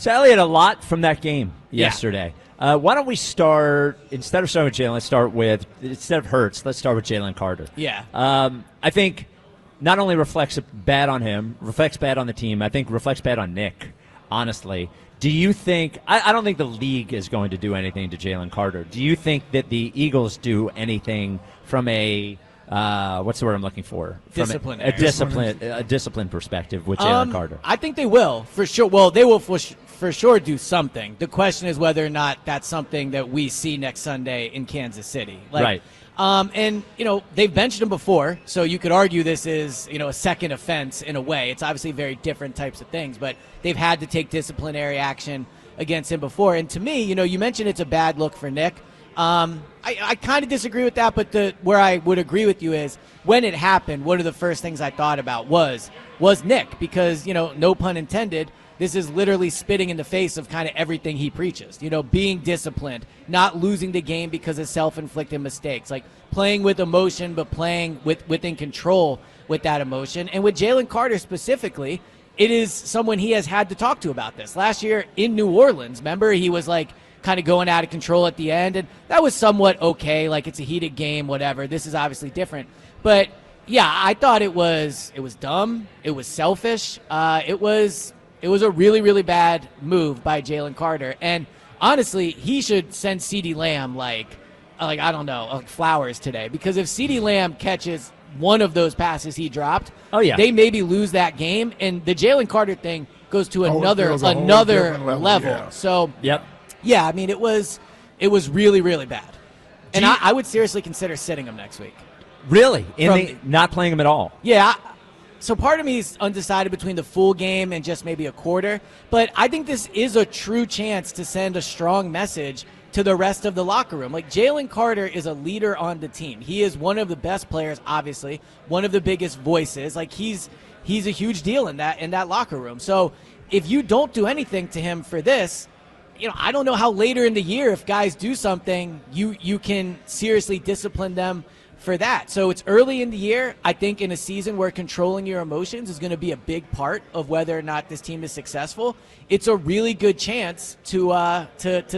So, Eliot, a lot from that game yesterday. Why don't we start, instead of starting with Jalen, instead of Hurts, let's start with Jaylen Carter. Yeah. I think not only reflects bad on him, reflects bad on the team, I think reflects bad on Nick, honestly. Do you think – I don't think the league is going to do anything to Jaylen Carter. Do you think that the Eagles do anything from a what's the word I'm looking for? From a discipline perspective with Jaylen Carter? I think they will, for sure. Well, they will for sure do something. The question is whether or not that's something that we see next Sunday in Kansas City. Right. And, they've benched him before, so you could argue this is, a second offense in a way. It's obviously very different types of things, but they've had to take disciplinary action against him before. And to me, you mentioned it's a bad look for Nick. I kind of disagree with that, but where I would agree with you is when it happened, one of the first things I thought about was Nick, because, no pun intended, this is literally spitting in the face of kind of everything he preaches, being disciplined, not losing the game because of self-inflicted mistakes, like playing with emotion, but playing within control with that emotion. And with Jaylen Carter specifically, it is someone he has had to talk to about this. Last year in New Orleans, remember, he was like kind of going out of control at the end, and that was somewhat okay, like it's a heated game, whatever. This is obviously different. But, yeah, I thought it was dumb. It was selfish. It was a really, really bad move by Jaylen Carter. And honestly, he should send CeeDee Lamb like I don't know, like flowers today. Because if CeeDee Lamb catches one of those passes he dropped, they maybe lose that game. And the Jaylen Carter thing goes to another level. Yeah. So, yep. Yeah, I mean, it was really, really bad. And I would seriously consider sitting him next week. Really? Not playing him at all? Yeah. So part of me is undecided between the full game and just maybe a quarter. But I think this is a true chance to send a strong message to the rest of the locker room. Like, Jaylen Carter is a leader on the team. He is one of the best players, obviously, one of the biggest voices. Like, he's a huge deal in that locker room. So if you don't do anything to him for this, I don't know how later in the year, if guys do something, you can seriously discipline them for that. So it's early in the year. I think in a season where controlling your emotions is going to be a big part of whether or not this team is successful, it's a really good chance to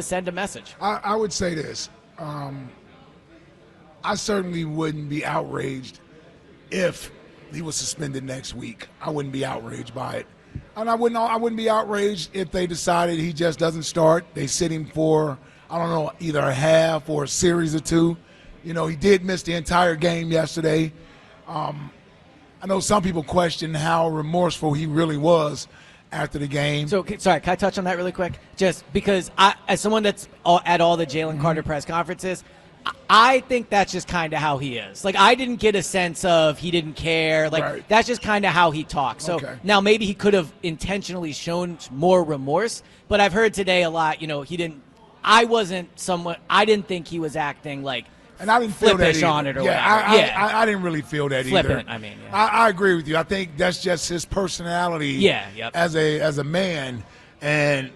send a message. I would say this. I certainly wouldn't be outraged if he was suspended next week. I wouldn't be outraged by it. And I wouldn't be outraged if they decided he just doesn't start. They sit him for, I don't know, either a half or a series or two. He did miss the entire game yesterday. I know some people question how remorseful he really was after the game. So, sorry, can I touch on that really quick? Just because as someone that's at all the Jaylen Carter press conferences, I think that's just kind of how he is. Like, I didn't get a sense of he didn't care. Like, right. That's just kind of how he talks. So Now maybe he could have intentionally shown more remorse, but I've heard today a lot, he didn't – I didn't think he was acting like – and I didn't feel that either. On it or I didn't really feel that Flippant, either. I agree with you. I think that's just his personality. Yep. As a man, and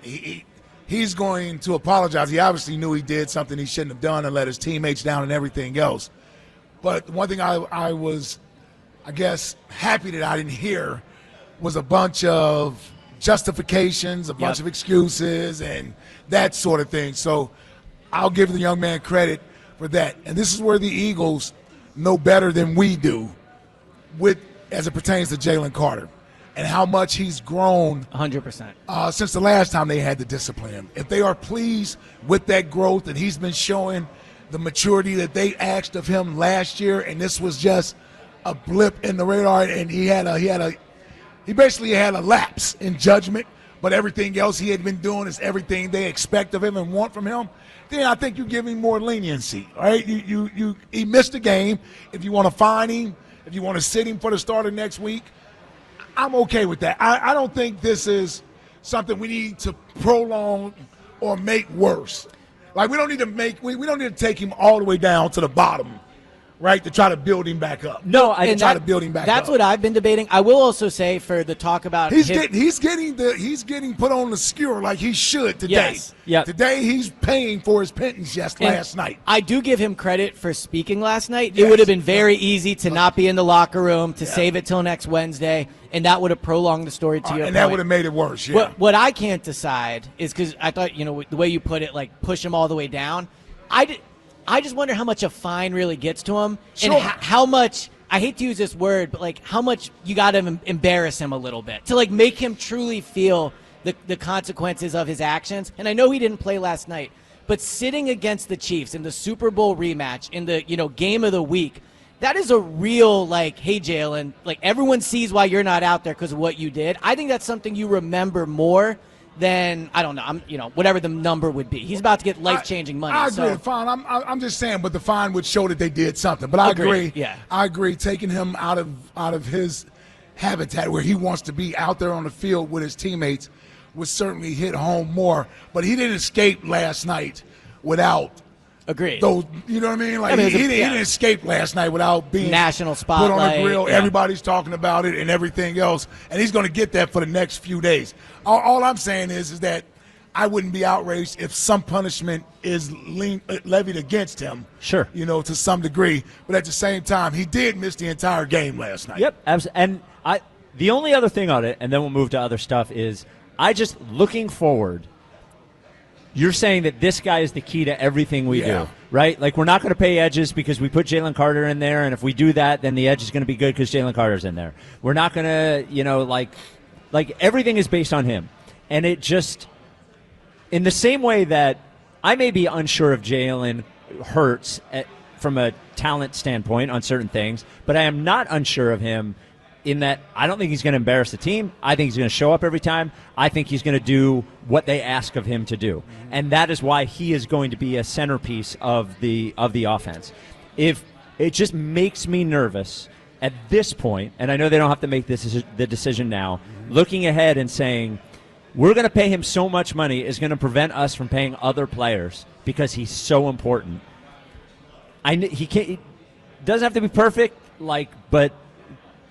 he's going to apologize. He obviously knew he did something he shouldn't have done and let his teammates down and everything else. But one thing I was, I guess, happy that I didn't hear was a bunch of justifications, a bunch of excuses, and that sort of thing. So I'll give the young man credit for that. And this is where the Eagles know better than we do as it pertains to Jaylen Carter and how much he's grown 100% since the last time they had to discipline him. If they are pleased with that growth and he's been showing the maturity that they asked of him last year, and this was just a blip in the radar, and he basically had a lapse in judgment, but everything else he had been doing is everything they expect of him and want from him, then I think you give him more leniency, right? He missed a game. If you want to fine him, if you want to sit him for the start of next week, I'm okay with that. I don't think this is something we need to prolong or make worse. Like, we don't need to take him all the way down to the bottom right, to try to build him back up. No, I try to build him back up. That's what I've been debating. I will also say for the talk about he's getting put on the skewer like he should today. Yes. Yep. Today he's paying for his penance last night. I do give him credit for speaking last night. Yes. It would have been very easy to not be in the locker room, to save it till next Wednesday, and that would have prolonged the story to your point. And that would have made it worse, yeah. What I can't decide is, because I thought, the way you put it, like push him all the way down, I just wonder how much a fine really gets to him, Sure. and how much, I hate to use this word, but like how much you got to embarrass him a little bit to like make him truly feel the consequences of his actions. And I know he didn't play last night, but sitting against the Chiefs in the Super Bowl rematch, in the game of the week, that is a real, like, hey, Jalen, like everyone sees why you're not out there because of what you did. I think that's something you remember more than, I don't know, whatever the number would be. He's about to get life-changing money. I agree. Fine. I'm just saying, but the fine would show that they did something. But I agree. Yeah. I agree. Taking him out of his habitat where he wants to be, out there on the field with his teammates, would certainly hit home more. But he didn't escape last night without. Agreed. Those, you know what I mean? Like he didn't escape last night without being national spotlight, put on the grill. Yeah. Everybody's talking about it and everything else, and he's going to get that for the next few days. All I'm saying is that I wouldn't be outraged if some punishment is levied against him. Sure. To some degree, but at the same time, he did miss the entire game last night. Yep. And the only other thing on it, and then we'll move to other stuff, is I just looking forward. You're saying that this guy is the key to everything we do, right? Like, we're not going to pay edges because we put Jaylen Carter in there, and if we do that, then the edge is going to be good because Jaylen Carter's in there. We're not going to, like everything is based on him. And it just, in the same way that I may be unsure of Jalen Hurts from a talent standpoint on certain things, but I am not unsure of him in that I don't think he's going to embarrass the team. I think he's going to show up every time. I think he's going to do what they ask of him to do. And that is why he is going to be a centerpiece of the offense. If it just makes me nervous at this point, and I know they don't have to make the decision now, looking ahead and saying, we're going to pay him so much money is going to prevent us from paying other players because he's so important. He doesn't have to be perfect, but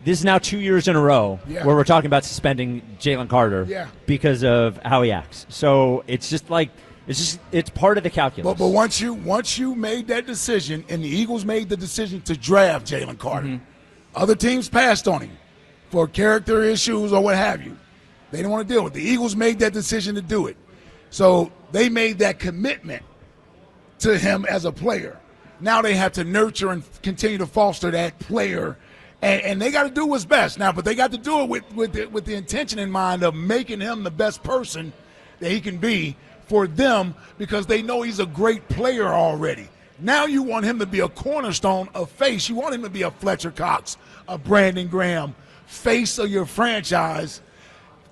this is now 2 years in a row where we're talking about suspending Jaylen Carter because of how he acts. So it's just like it's part of the calculus. But once you made that decision, and the Eagles made the decision to draft Jaylen Carter, other teams passed on him for character issues or what have you. They didn't want to deal with it. The Eagles made that decision to do it. So they made that commitment to him as a player. Now they have to nurture and continue to foster that player. And they got to do what's best now, but they got to do it with the intention in mind of making him the best person that he can be for them, because they know he's a great player already. Now you want him to be a cornerstone, a face. You want him to be a Fletcher Cox, a Brandon Graham, face of your franchise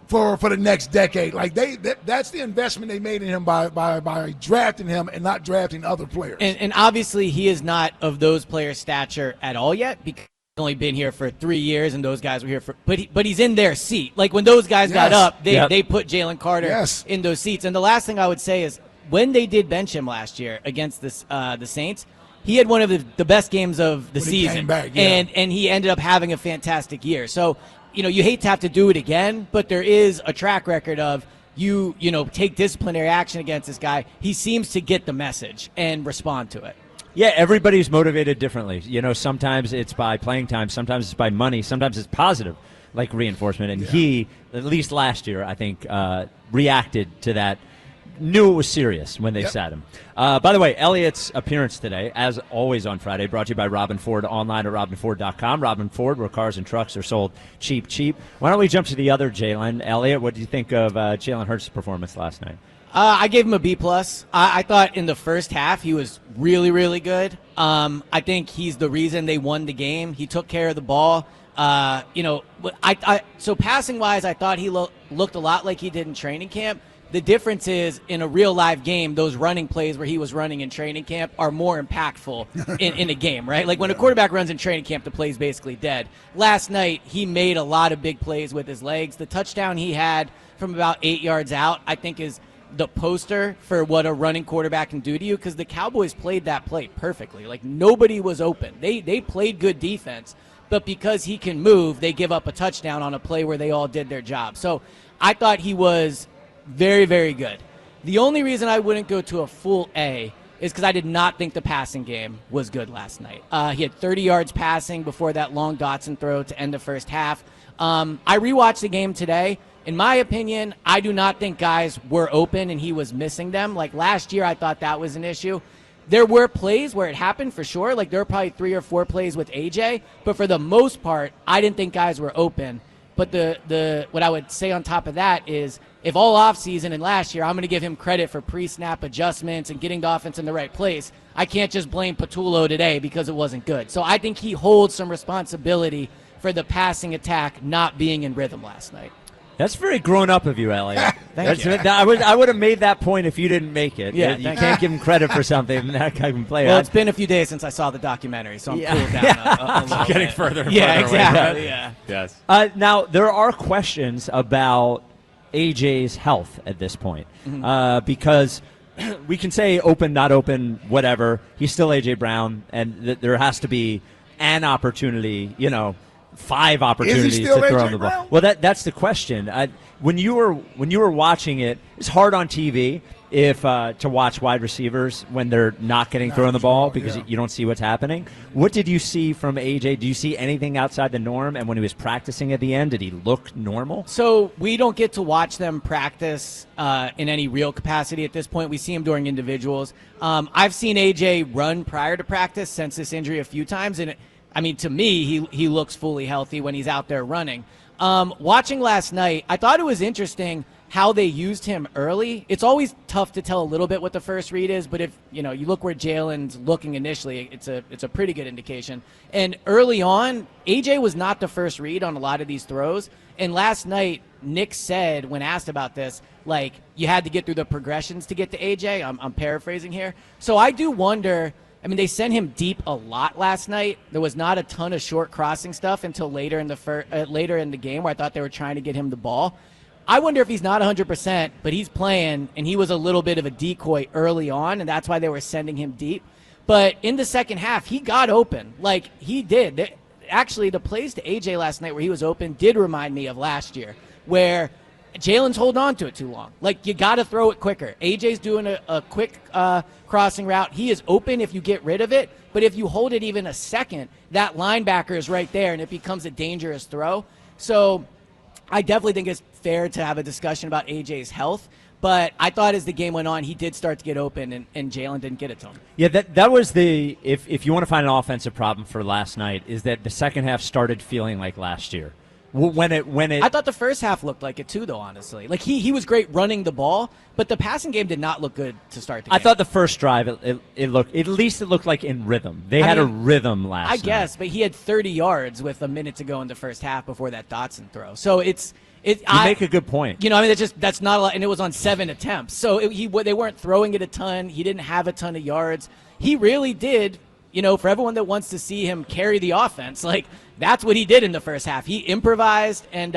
for the next decade. Like that's the investment they made in him by drafting him and not drafting other players. And obviously he is not of those players' stature at all yet, because only been here for 3 years, and those guys were here but he's in their seat. Like when those guys got up, they put Jaylen Carter in those seats. And the last thing I would say is when they did bench him last year against the Saints, he had one of the best games of the season. He came back, and he ended up having a fantastic year. So, you hate to have to do it again, but there is a track record of you take disciplinary action against this guy. He seems to get the message and respond to it. Yeah, everybody's motivated differently. Sometimes it's by playing time, sometimes it's by money, sometimes it's positive, like reinforcement. And he, at least last year, I think, reacted to that, knew it was serious when they sat him. By the way, Eliot's appearance today, as always on Friday, brought to you by Robin Ford, online at robinford.com. Robin Ford, where cars and trucks are sold cheap. Why don't we jump to the other Jalen? Eliot, what do you think of Jalen Hurts' performance last night? I gave him a B+. I thought in the first half he was really, really good. I think he's the reason they won the game. He took care of the ball. So passing-wise, I thought he looked a lot like he did in training camp. The difference is, in a real live game, those running plays where he was running in training camp are more impactful in a game, right? Like when a quarterback runs in training camp, the play's basically dead. Last night, he made a lot of big plays with his legs. The touchdown he had from about 8 yards out, I think, is the poster for what a running quarterback can do to you, because the Cowboys played that play perfectly. Like, nobody was open. They played good defense, but because he can move, they give up a touchdown on a play where they all did their job. So I thought he was very, very good. The only reason I wouldn't go to a full A is because I did not think the passing game was good last night. He had 30 yards passing before that long Dotson throw to end the first half. I rewatched the game today. In my opinion, I do not think guys were open and he was missing them. Like last year, I thought that was an issue. There were plays where it happened for sure. Like there were probably 3 or 4 plays with AJ. But for the most part, I didn't think guys were open. But the what I would say on top of that is, if all offseason and last year I'm going to give him credit for pre-snap adjustments and getting the offense in the right place, I can't just blame Patullo today because it wasn't good. So I think he holds some responsibility for the passing attack not being in rhythm last night. That's very grown up of you, Eliot. Thank you. I would have made that point if you didn't make it. Yeah, you can't give him credit for something that guy can play. Well, it's been a few days since I saw the documentary, so I'm cooled down a little getting bit. further and Yeah, further exactly. away. Yeah. Yes. Now, there are questions about AJ's health at this point, because we can say open, not open, whatever. He's still AJ Brown, and there has to be an opportunity, 5 opportunities to still throw AJ him the ball. Brown? Well, that's the question. When you were watching it, it's hard on TV to watch wide receivers when they're not getting thrown the ball because you don't see what's happening. What did you see from AJ? Did you see anything outside the norm? And when he was practicing at the end, did he look normal? So we don't get to watch them practice in any real capacity at this point. We see him during individuals. I've seen AJ run prior to practice since this injury a few times, and to me, he looks fully healthy when he's out there running. Watching last night, I thought it was interesting how they used him early. It's always tough to tell a little bit what the first read is, but if you look where Jalen's looking initially, it's a pretty good indication. And early on, AJ was not the first read on a lot of these throws. And last night, Nick said when asked about this, like, you had to get through the progressions to get to AJ. I'm paraphrasing here. So I do wonder. They sent him deep a lot last night. There was not a ton of short crossing stuff until later in the game where I thought they were trying to get him the ball. I wonder if he's not 100%, but he's playing, and he was a little bit of a decoy early on, and that's why they were sending him deep. But in the second half, he got open. Like, he did. Actually, the plays to AJ last night where he was open did remind me of last year, where Jalen's holding on to it too long. Like, you got to throw it quicker. AJ's doing a quick crossing route. He is open if you get rid of it, but if you hold it even a second, that linebacker is right there, and it becomes a dangerous throw. So I definitely think it's fair to have a discussion about AJ's health, but I thought as the game went on, he did start to get open, and Jalen didn't get it to him. Yeah, that was the if you want to find an offensive problem for last night, is that the second half started feeling like last year. When it I thought the first half looked like it too, though, honestly. Like, he was great running the ball, but the passing game did not look good to start the game. I thought the first drive, it looked like in rhythm. They had a rhythm last night. I guess, but he had 30 yards with a minute to go in the first half before that Dotson throw. So you make a good point. That's not a lot, and it was on 7 attempts. So they weren't throwing it a ton. He didn't have a ton of yards. He really did, for everyone that wants to see him carry the offense, like, that's what he did in the first half. He improvised, and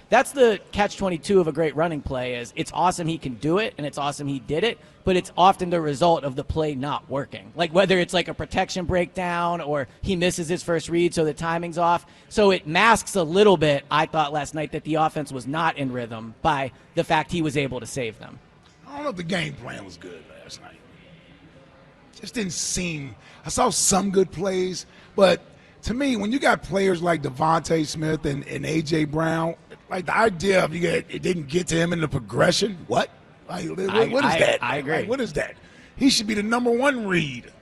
that's the catch-22 of a great running play. Is it's awesome he can do it, and it's awesome he did it, but it's often the result of the play not working. Like, whether it's like a protection breakdown or he misses his first read so the timing's off. So it masks a little bit, I thought, last night that the offense was not in rhythm by the fact he was able to save them. I don't know if the game plan was good last night. Just didn't seem – I saw some good plays, but – to me, when you got players like Devontae Smith and A.J. Brown, like the idea of it didn't get to him in the progression, what? Like, what is that? I agree. Like, what is that? He should be the number 1 read.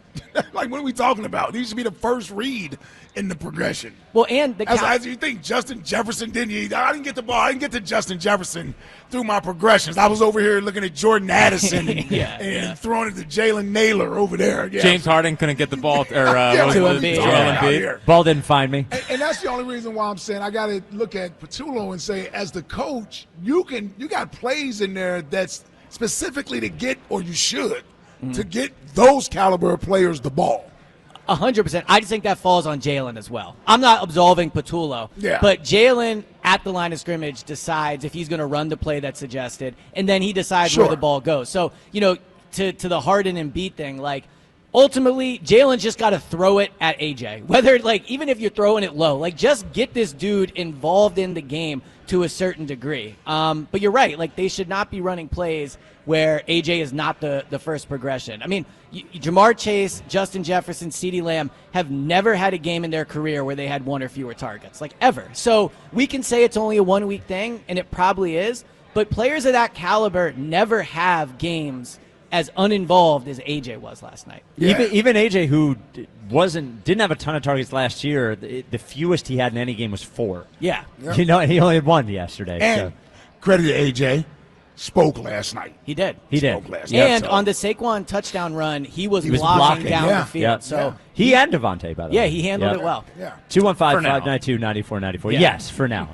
Like, what are we talking about? He should be the first read in the progression. Well, and as you think, Justin Jefferson I didn't get the ball. I didn't get to Justin Jefferson through my progressions. I was over here looking at Jordan Addison and throwing it to Jalen Naylor over there. Yeah. James Harden couldn't get the ball, to Embiid. Ball didn't find me. And that's the only reason why I'm saying I got to look at Patullo and say, as the coach, you got plays in there that's specifically to get, or you should, to get those caliber of players the ball. 100%. I just think that falls on Jalen as well. I'm not absolving Patullo, but Jalen at the line of scrimmage decides if he's going to run the play that's suggested, and then he decides where the ball goes. So, to the Harden and beat thing, like, ultimately, Jalen's just got to throw it at AJ. Whether, even if you're throwing it low, just get this dude involved in the game to a certain degree. But you're right. They should not be running plays where AJ is not the first progression. I mean, Jamar Chase, Justin Jefferson, CeeDee Lamb have never had a game in their career where they had one or fewer targets, ever. So we can say it's only a 1 week thing, and it probably is. But players of that caliber never have games as uninvolved as AJ was last night. Yeah. Even AJ, who didn't have a ton of targets last year, the fewest he had in any game was 4. Yeah. Yep. He only had 1 yesterday. And credit to AJ, spoke last night. He did. Spoke last night. And on the Saquon touchdown run, he was blocking down the field. Yeah. So he and Devontae, by the way. Yeah, he handled it well. Yeah. 215-592-9494. Yes, for now.